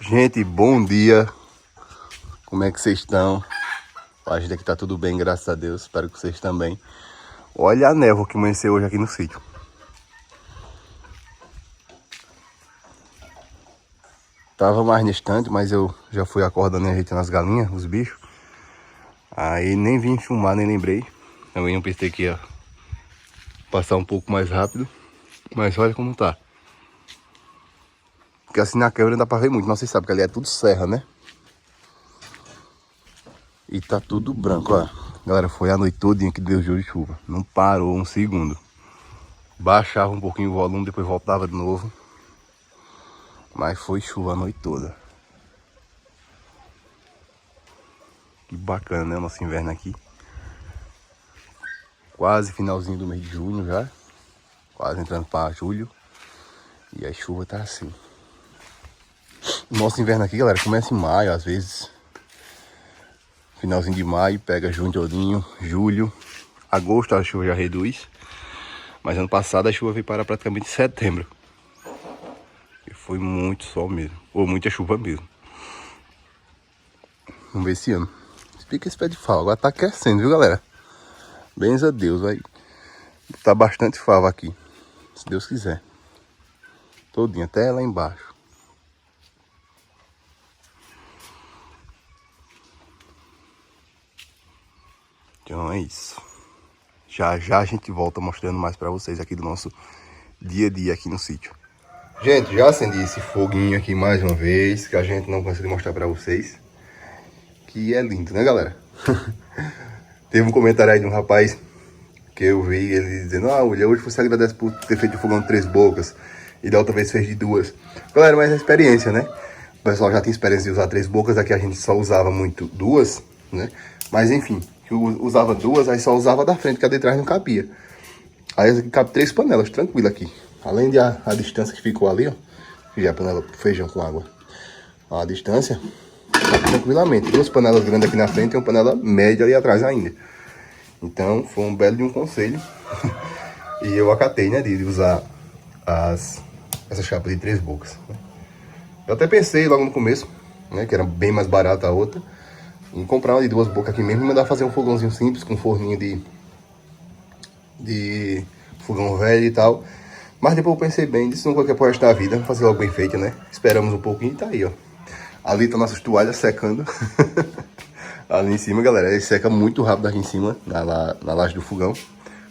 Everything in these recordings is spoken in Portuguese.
Gente, bom dia. Como é que vocês estão? A gente aqui tá tudo bem, graças a Deus. Espero que vocês também. Olha a névoa que amanheceu hoje aqui no sítio. Tava mais distante, mas eu já fui acordando e ajeitando as galinhas, os bichos. Aí nem vim filmar, nem lembrei. Também eu pensei que ia passar um pouco mais rápido. Mas olha como tá. Porque assim na câmera não dá pra ver muito, mas vocês sabem que ali é tudo serra, né? E tá tudo branco, ó. Galera, foi a noite todinha que deu jogo de chuva. Não parou um segundo. Baixava um pouquinho o volume, depois voltava de novo. Mas foi chuva a noite toda. Que bacana, né? O nosso inverno aqui. Quase finalzinho do mês de junho já. Quase entrando para julho. E a chuva tá assim. O nosso inverno aqui, galera, começa em maio, às vezes. Finalzinho de maio, pega junho todinho, julho. Agosto a chuva já reduz. Mas ano passado a chuva veio para praticamente setembro. E foi muito sol mesmo. Ou muita chuva mesmo. Vamos ver esse ano. Explica esse pé de fava. Agora tá aquecendo, viu, galera? Benza a Deus, vai. Tá bastante fava aqui. Se Deus quiser. Todinho, até lá embaixo. Então é isso. Já já a gente volta mostrando mais pra vocês aqui do nosso dia a dia aqui no sítio. Gente, já acendi esse foguinho aqui mais uma vez, que a gente não conseguiu mostrar pra vocês. Que é lindo, né, galera? Teve um comentário aí de um rapaz que eu vi ele dizendo: ah, William, hoje você agradece por ter feito o fogão de 3 bocas e da outra vez fez de 2. Galera, mas é experiência, né? O pessoal já tem experiência de usar 3 bocas, aqui a gente só usava muito 2, né? Mas enfim, eu usava 2, aí só usava da frente, que a de trás não cabia. Aí essa aqui cabe 3 panelas, tranquilo aqui. Além de a distância que ficou ali, ó. Fiz a panela pro feijão com água. A distância, tranquilamente. 2 panelas grandes aqui na frente e uma panela média ali atrás ainda. Então foi um belo de um conselho. E eu acatei, né, de usar essa chapa de 3 bocas. Eu até pensei logo no começo, né, que era bem mais barata a outra, em comprar uma de 2 bocas aqui mesmo e mandar fazer um fogãozinho simples com um forninho de fogão velho e tal. Mas depois eu pensei bem, disse não qualquer pro resto da vida, vamos fazer logo bem feito, né? Esperamos um pouquinho e tá aí, ó. Ali tá nossas toalhas secando. Ali em cima, galera, ele seca muito rápido aqui em cima, na laje do fogão.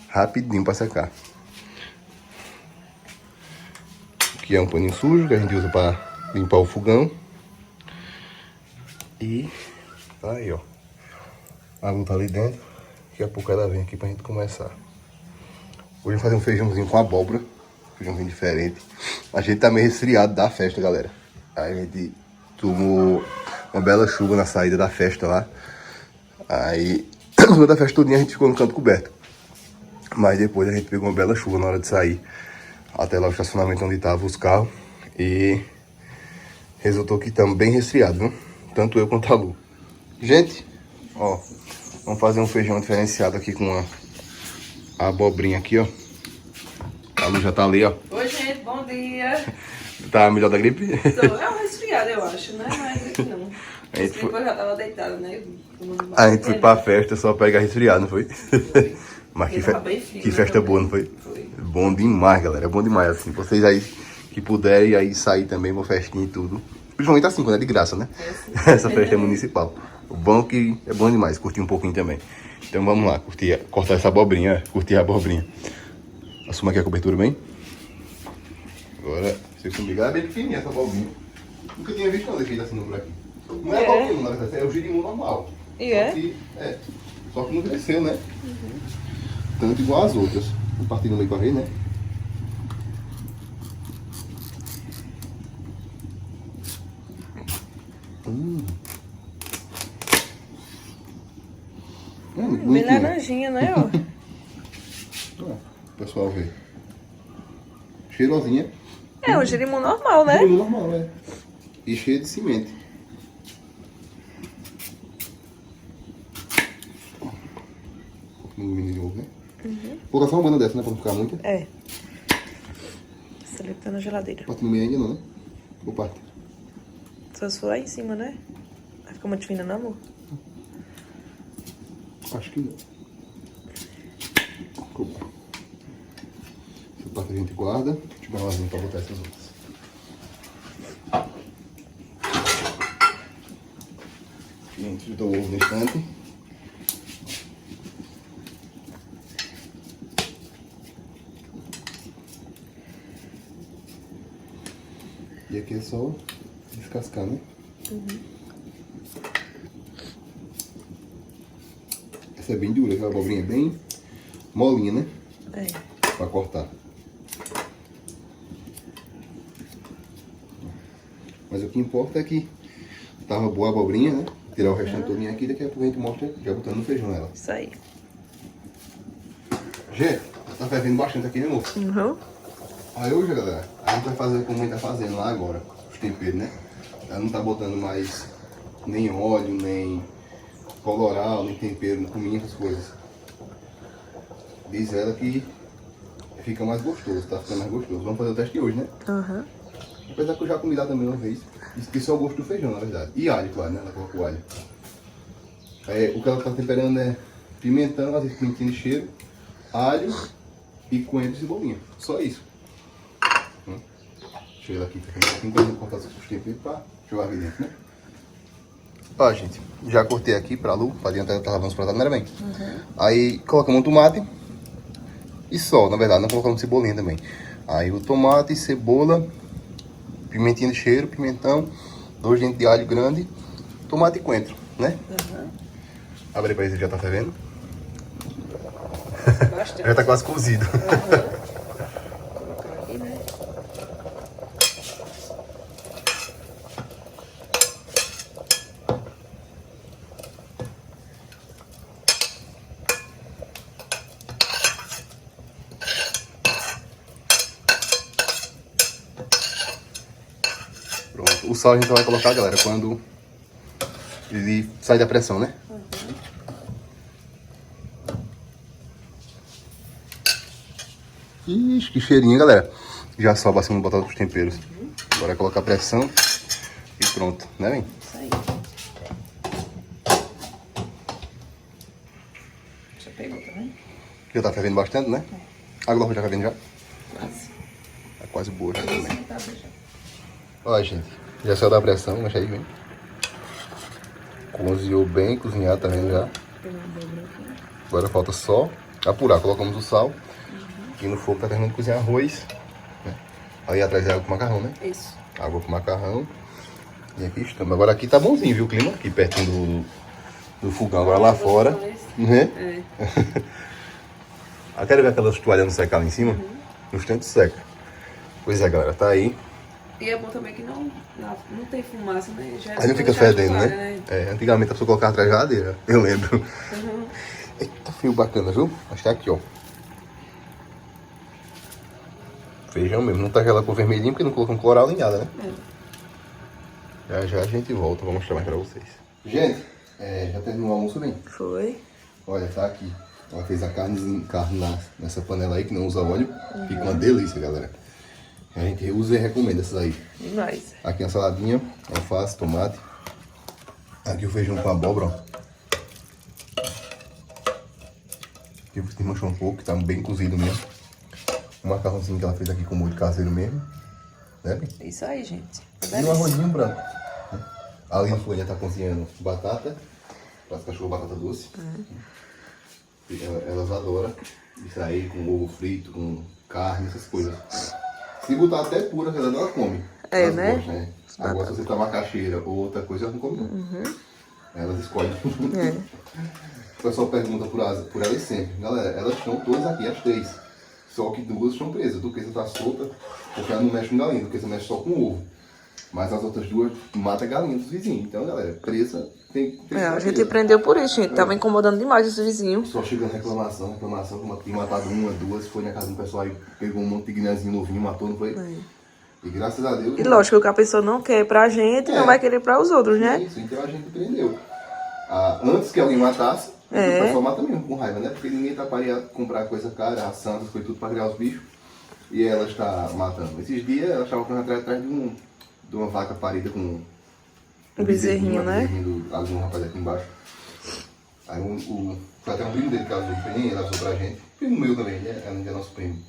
Rapidinho pra secar. Aqui é um paninho sujo que a gente usa pra limpar o fogão. E tá aí, ó. A água tá ali dentro. Daqui a pouco ela vem aqui pra gente começar. Hoje vamos fazer um feijãozinho com abóbora. Feijãozinho diferente. A gente tá meio resfriado da festa, galera. Aí a gente tomou uma bela chuva na saída da festa lá. Aí, no meio da festa todinha a gente ficou no canto coberto. Mas depois a gente pegou uma bela chuva na hora de sair. Até lá o estacionamento onde estavam os carros. E resultou que estamos bem resfriados, viu? Tanto eu quanto a Lu. Gente, ó. Vamos fazer um feijão diferenciado aqui com a abobrinha aqui, ó. A Lu já tá ali, ó. Oi, gente, bom dia. Tá melhor da gripe? É um resfriado, eu acho, né? Mas aqui não. A gente Eu já tava deitada, né? A gente foi pra festa só pegar resfriado, não foi? Foi. Mas que, Tava bem frio, que né, festa também. boa, não foi? Foi. Bom demais, galera. É bom demais, assim. Vocês aí que puderem aí sair também, uma festinha e tudo. Principalmente assim, quando é de graça, né? É assim. Essa festa é municipal. O bom é que é bom demais, curtir um pouquinho também. Então vamos lá, cortar essa abobrinha, curtir a abobrinha. Assuma aqui a cobertura bem. Agora, você comigo, ela é bem pequenininha essa abobrinha. Nunca tinha visto uma defeita assim por aqui. Não é abobrinha, na verdade, é o girimum normal. E é? Só que não cresceu, né? Tanto igual as outras. Vou partir no meio pra ver, né? Bem laranjinha, né? Ó. Ó, pessoal ver. Cheirosinha. É o girimum normal, né? Girimum normal, é. E cheio de semente. Um mini de ovo, né? Vou colocar só uma banda dessa, né? Pra não ficar muito. É. Essa ali tá na geladeira. Parte no meio ainda não, né? Vou partir. Só se for lá em cima, né? Vai ficar muito fina, não, amor? Acho que não. Essa parte a gente guarda. Deixa eu dar uma vazão pra botar essas outras. Gente, do ovo no estante. E aqui é só descascar, né? Essa é bem dura, a abobrinha é bem molinha, né? É. Pra cortar. Mas o que importa é que tava boa a abobrinha, né? Tirar o restante todinho aqui, daqui a pouco a gente mostra já botando no feijão ela. Isso aí. Gente, tá fervendo bastante aqui, né, amor? Uhum. Aí hoje, galera, a gente vai fazer como a gente tá fazendo lá agora, os temperos, né? Ela não tá botando mais nem óleo, nem coloral, nem tempero, cominho, essas coisas. Diz ela que fica mais gostoso, tá ficando mais gostoso. Vamos fazer o teste hoje, né? Uhum. Apesar que eu já comi lá também uma vez. Esqueci o gosto do feijão, na verdade. E alho, claro, né? Ela colocou alho. O que ela tá temperando é pimentão, às vezes pimentinha de cheiro, alho e coentro e cebolinha. Só isso. Deixa eu ir aqui, tá um pouquinho pra gente cortar os temperos pra jogar aqui dentro, né? Ó, gente, já cortei aqui pra Lu, pra adiantar ela tá lavando os pratos, não era bem? Aí colocamos um tomate e só, na verdade, não colocamos cebolinha também. Aí o tomate, cebola, pimentinha de cheiro, pimentão, 2 dentes de alho grande, tomate e coentro, né? Abre aí pra ver se já tá fervendo. Bastante. Já tá quase cozido. Colocar aqui, né? Pronto. O sal a gente vai colocar, galera, quando ele sai da pressão, né? Ixi, que cheirinho, galera. Já sobe assim, botar os temperos. Agora é colocar pressão e pronto, né, bem? Isso aí. Já pegou, tá vendo? Já tá fervendo bastante, né? A água já tá fervendo já? Quase. Tá quase boa já também. Tá, já. Olha, gente, já saiu da pressão, mas aí vem. Cozinhou bem, cozinhado, tá vendo já? Pegar uma dobra aqui. Agora falta só apurar. Colocamos o sal. Aqui no fogo tá terminando de cozinhar arroz. Né? Aí atrás é água com macarrão, né? Isso. Água com macarrão. E aqui estamos. Agora aqui tá bonzinho, viu, o clima? Aqui pertinho do fogão. Agora lá fora. Né? É. Eu quero ver aquelas toalhas não secar lá em cima. No instante seca. Pois é, galera, tá aí. E é bom também que não tem fumaça, né? Já é Aí não bom fica deixar de fedendo, toalha, né? É, antigamente a pessoa colocava atrás da geladeira. Eu lembro. Eita, fio bacana, viu? Mas tá aqui, ó. Feijão mesmo. Não tá aquela cor vermelhinha porque não colocou um coral nem nada, né? Já já a gente volta. Vou mostrar mais pra vocês. Gente, já terminou o almoço, bem? Foi. Olha, tá aqui. Ela fez a carne nessa panela aí que não usa óleo. Fica uma delícia, galera. A gente usa e recomenda essas aí. Demais. Aqui a saladinha, alface, tomate. Aqui o feijão com abóbora, ó. Aqui você manchou um pouco, que tá bem cozido mesmo. O macarrãozinho que ela fez aqui com molho caseiro mesmo. Né? Isso aí, gente. E um arrozinho branco. Ali na folha tá cozinhando batata. Para as cachorro batata doce. Elas adoram isso aí com ovo frito, com carne, essas coisas. Se botar até pura, ela come. É, Elas né? gostam, né? Agora se você botar macaxeira ou outra coisa, elas não comem não. Elas escolhem. O pessoal pergunta por elas sempre. Galera, elas estão todas aqui, as 3. Só que 2 estão presas. Duquesa tá solta, porque ela não mexe com galinha. Duquesa mexe só com ovo. Mas as outras 2 matam a galinha dos vizinhos. Então, galera, presa tem que A gente prendeu por isso, gente. Tava incomodando demais os vizinhos. Só chegando reclamação, que tinha matado 1, 2, foi na casa do pessoal aí, pegou um monte de guinézinho novinho, matou, não foi? E graças a Deus... E lógico que a pessoa não quer pra gente, não vai querer para os outros, né? Isso, então a gente prendeu. Antes que alguém matasse, o pessoal mata mesmo com raiva, né? Porque ninguém tá para comprar coisa cara, ração, essas coisas tudo pra criar os bichos. E ela está matando. Esses dias ela estava correndo atrás de uma vaca parida com O bezerrinho, né? O bezerrinho do azul, rapaz, aqui embaixo. Aí foi até um primo dele que azul, ele avisou pra gente. Primo meu também, né? É nosso primo.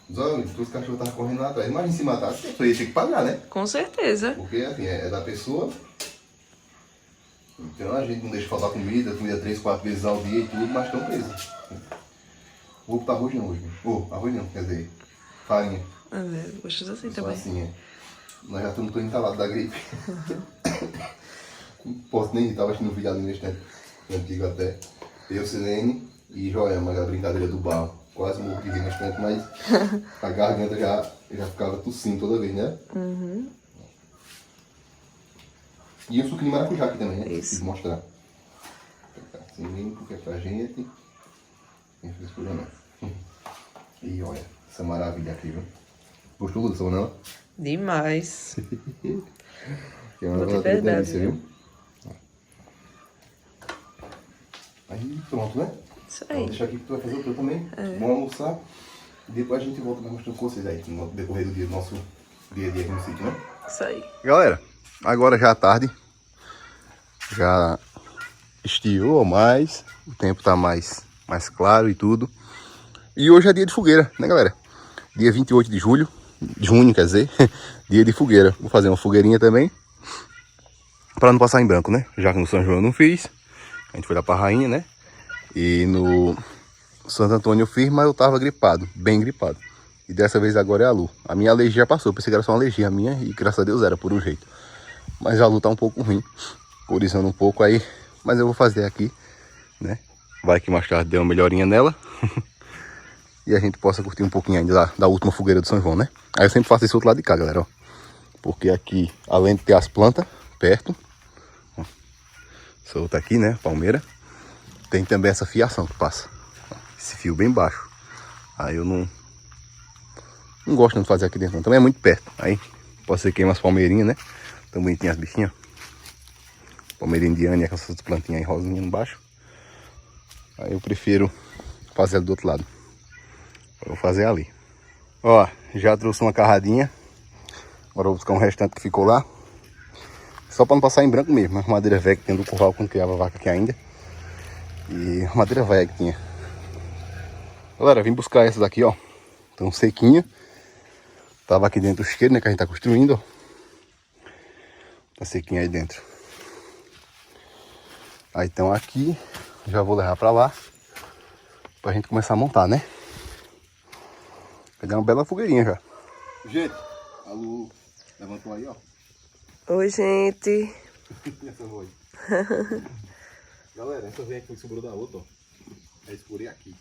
Diz, olha, os cachorros estavam correndo lá atrás. Imagina se matasse, a pessoa ia ter que pagar, né? Com certeza. Porque, assim, é da pessoa. Então a gente não deixa faltar comida 3, 4 vezes ao dia e tudo, mas estão presos. Vou botar arroz não hoje. Arroz não, quer dizer, farinha. Gostoso assim Só também. assim, é. Nós já estamos todos entalados da gripe. Não posso nem ir, estava assistindo um vídeo ali no instante, antigo até. Eu, Silene e Joelma, aquela brincadeira do bar. Quase morro de rir no instante, mas a garganta já ficava tossindo toda vez, né? E o suco de maracujá aqui também, né? Isso. Vou mostrar. Assim mesmo, porque é pra gente. Não fez por não. E olha, essa maravilha aqui, viu? Gostou do sabor, não? Demais. É uma De verdade, delícia, viu? Aí pronto, né? Isso Vou aí. deixar aqui que tu vai fazer o teu também. Vamos almoçar. E depois a gente volta pra mostrar com vocês aí, no decorrer do dia, do nosso dia a dia aqui no sítio, né? Isso aí. Galera, agora já é tarde. Já estiou mais. O tempo tá mais claro e tudo. E hoje é dia de fogueira, né, galera? Dia 28 de julho. Junho, quer dizer. Dia de fogueira. Vou fazer uma fogueirinha também. Pra não passar em branco, né? Já que no São João eu não fiz. A gente foi lá pra Rainha, né? E no Santo Antônio eu fiz, mas eu tava gripado. Bem gripado. E dessa vez agora é a Lu. A minha alergia já passou. Pensei que era só uma alergia minha. E graças a Deus era, por um jeito. Mas a Lu tá um pouco ruim. Corizando um pouco aí. Mas eu vou fazer aqui, né? Vai que mais tarde dê uma melhorinha nela. E a gente possa curtir um pouquinho ainda da última fogueira do São João, né? Aí eu sempre faço esse outro lado de cá, galera, ó. Porque aqui, além de ter as plantas perto, ó, solta aqui, né, palmeira, tem também essa fiação que passa. Ó, esse fio bem baixo. Aí eu não gosto de fazer aqui dentro, não. Também é muito perto. Aí pode ser queima as palmeirinhas, né? Tão bonitinhas as bichinhas. Palmeirinha indiana e essas plantinhas aí rosinhas embaixo. Aí eu prefiro fazer ela do outro lado. Eu vou fazer ali. Ó, já trouxe uma carradinha. Agora eu vou buscar um restante que ficou lá. Só para não passar em branco mesmo. Uma madeira velha que tinha do curral quando criava vaca aqui ainda. E uma madeira velha que tinha. Galera, vim buscar essas aqui, ó. Estão sequinhas. Tava aqui dentro do chiqueiro, né? Que a gente tá construindo, ó. Tá sequinha aí dentro. Aí então aqui. Já vou levar pra lá. Pra gente começar a montar, né? Vai dar uma bela fogueirinha já. Gente, a Lu levantou aí, ó. Oi, gente. Essa voz. Galera, essa veia aqui que sobrou da outra, ó. É escurei aqui.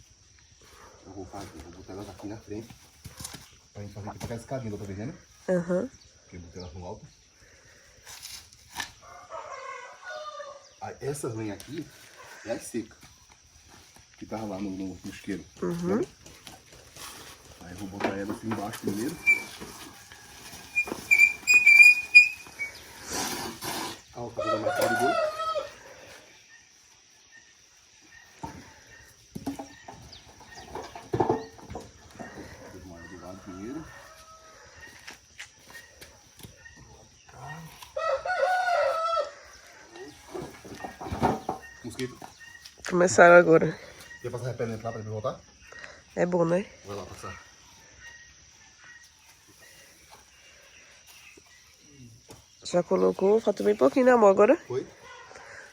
Eu vou botar elas aqui na frente. Pra gente fazer aqui aquela escadinha da outra vez, né? Porque eu botei elas no alto. Aí, essas lenhas aqui é as secas. Que tava lá no isqueiro. Né? Aí eu vou botar ela assim embaixo primeiro. Ah, vou fazer mais tarde dois. Vou tomar ela do lado primeiro. Mosquito. Começaram agora. Quer passar repelente lá pra ele voltar? É bom, né? Vai lá passar. Já colocou, falta bem pouquinho, né, amor, agora? Foi?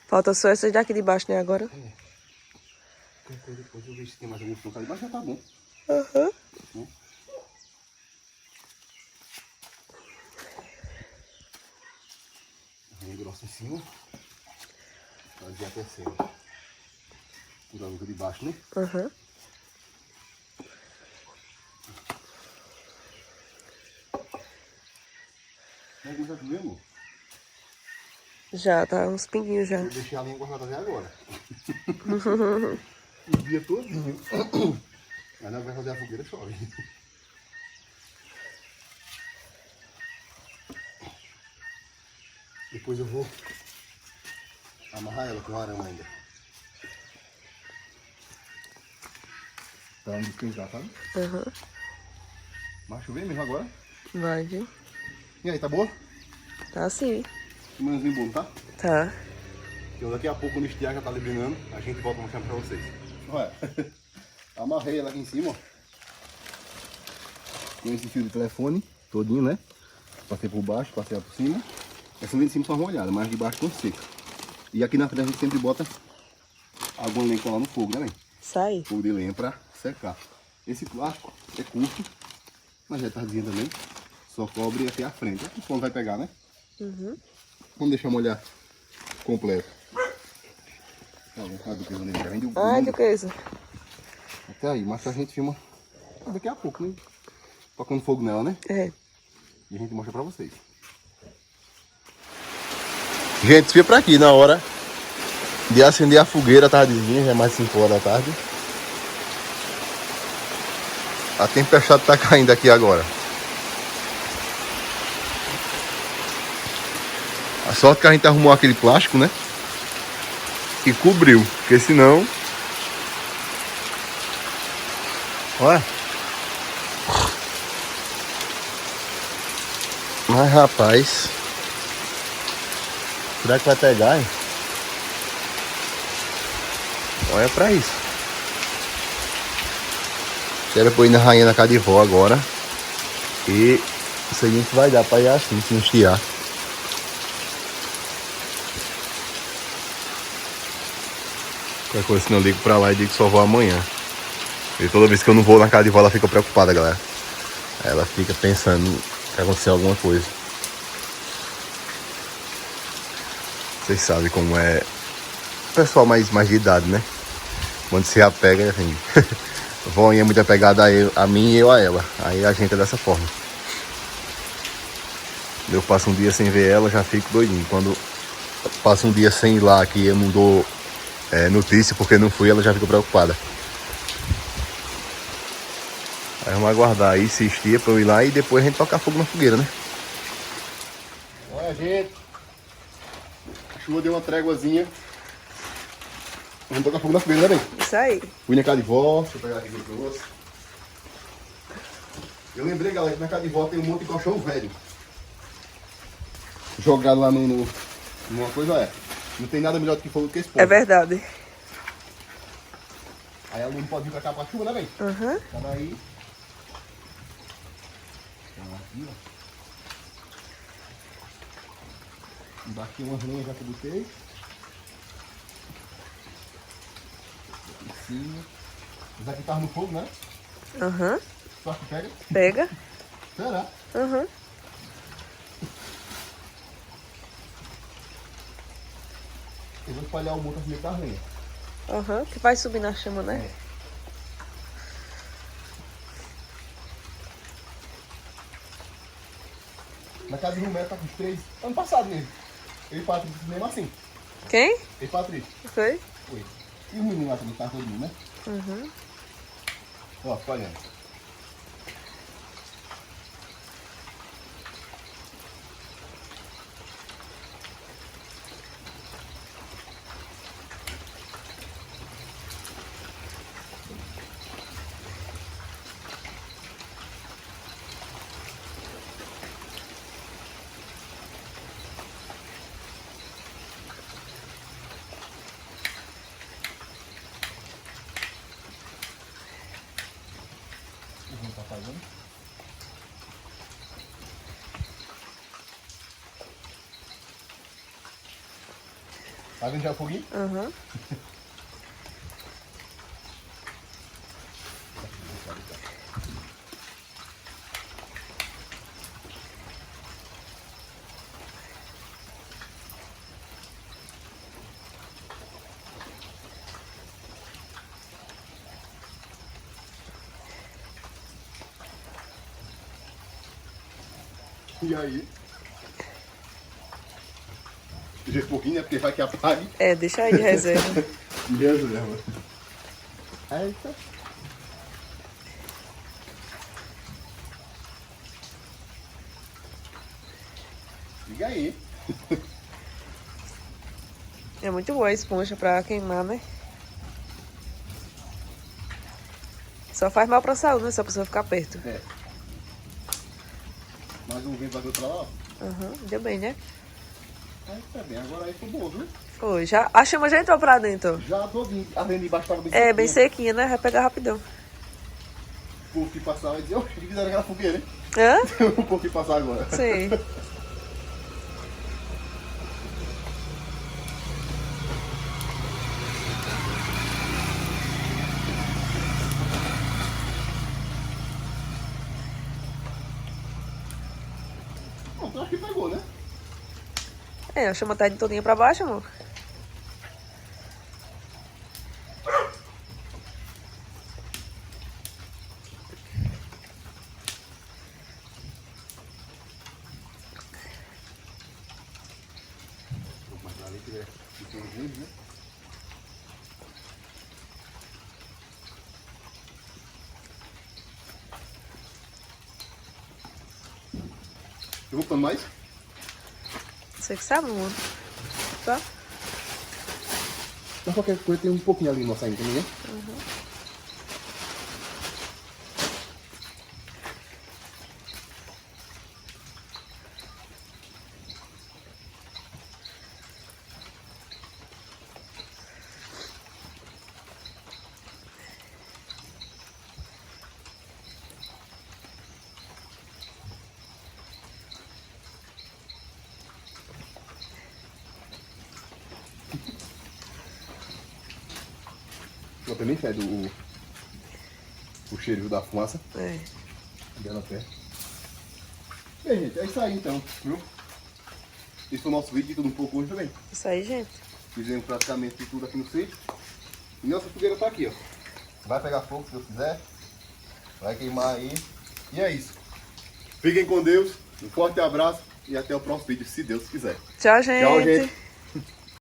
Falta só essas daqui de baixo, né, agora? Qualquer coisa depois eu vejo se tem mais algum ponto ali, mas já tá bom. Arranha grossa em cima. Fazer a terceira. Por a luva de baixo, né? Mas já comeu, amor? Já, tá uns pinguinhos já. Eu deixei a linha guardada até agora. O dia todinho. Mas não vai fazer a fogueira, chove. Depois eu vou amarrar ela com arame ainda. Pra não despencar, sabe? Vai chover mesmo agora. Vai, viu? E aí, tá boa? Tá sim. Manzinho bom, tá? Tá. Então daqui a pouco, quando estiar já tá liberando, a gente volta mostrando pra vocês. Olha, amarrei ela aqui em cima, ó. Tem esse fio de telefone todinho, né? Passei por baixo, passei por cima. Essa de cima tá molhada, mas de baixo estão seca. E aqui na frente a gente sempre bota alguma lenha lá no fogo, né, velho? Sai. Fogo de lenha pra secar. Esse plástico é curto, mas já é tardinha também. Só cobre até a frente. O som vai pegar, né? Uhum. Vamos deixar molhar completo. Ai, do que é isso? Até aí, mas a gente filma daqui a pouco, né? Tocando fogo nela, né? É. E a gente mostra pra vocês. Gente, se pra aqui na hora de acender a fogueira tardezinha, já é mais 5 horas da tarde. A tempestade tá caindo aqui agora. A sorte que a gente arrumou aquele plástico, né? E cobriu, porque senão... Olha. Mas rapaz... Será que vai pegar, hein? Olha pra isso. Quero pôr na rainha na casa de vó agora. E o seguinte vai dar pra ir assim, se não estiar. Qualquer coisa, se não ligo pra lá e digo que só vou amanhã. E toda vez que eu não vou na casa de vó, ela fica preocupada, galera. Ela fica pensando que aconteceu alguma coisa. Vocês sabem como é o pessoal mais de idade, né? Quando se apega, assim. Vóinha é muito apegada a mim e eu a ela. Aí a gente é dessa forma. Eu passo um dia sem ver ela, já fico doidinho. Quando passo um dia sem ir lá, que eu não dou notícia porque não fui, ela já fica preocupada. Aí vamos aguardar aí, insistir pra eu ir lá e depois a gente tocar fogo na fogueira, né? Olha, gente. A chuva deu uma tréguazinha. Vamos tocar fogo na fogueira, né, bem? Isso aí. Fui na casa de vó, deixa eu pegar aqui pra você. Eu lembrei, galera, que na casa de vó tem um monte de colchão velho. Jogado lá numa coisa, não tem nada melhor do que fogo do que esse povo. É verdade. Aí ela não pode vir pra cá pra chuva, né, velho? Uhum. Tá daí. Aqui, ó. Embaixo tem umas lenhas já que eu botei. Aqui em cima. Mas aqui tava no fogo, né? Uhum. Só que pega. Pega. Será? Uhum. Eu vou espalhar o monte aqui com as lenhas. Uhum. Que vai subir na chama, né? Na casa do Romero tá com os 3. Ano passado mesmo. Eu e o Patrício mesmo assim. Quem? Eu e o Patrício. Foi? Foi. E o menino lá também tá todo mundo, né? Uhum. Ó, fica olhando. Tá fazendo? Tá vendo já o foguinho? Uhum. E aí? Deixa um pouquinho, né? Porque vai que apague. É, deixa aí de reserva. De reserva. Eita. Liga aí. É muito boa a esponja pra queimar, né? Só faz mal pra saúde, né? Se a pessoa ficar perto. É. Mais um vento vai pra lá, ó. Uhum. Deu bem, né? Aí tá bem, agora aí ficou bom, viu? Foi, já. A chama já entrou pra dentro. Já todinho, a venda de baixo tava bem É, bem sequinha, né? Vai pegar rapidão. O povo que passava e dizia, oxe, que fizeram aquela fogueira, hein? Hã? O povo que passar agora. Sim. Pronto, acho que pegou, né? É, a chama tá indo todinha pra baixo, amor. Mas ali tiver pequeno vídeo, né? Eu vou ficando mais? Você que sabe, amor. Tá? Mas qualquer coisa tem um pouquinho ali no saindo também, né? Ela também fede o cheiro da fumaça É. dela até. Bem, gente, é isso aí então, viu? Esse foi o nosso vídeo de tudo um pouco hoje também. Isso aí, gente. Fizemos praticamente tudo aqui no sítio. E nossa fogueira tá aqui, ó. Vai pegar fogo se Deus quiser. Vai queimar aí. E é isso. Fiquem com Deus. Um forte abraço e até o próximo vídeo, se Deus quiser. Tchau, gente. Tchau, gente.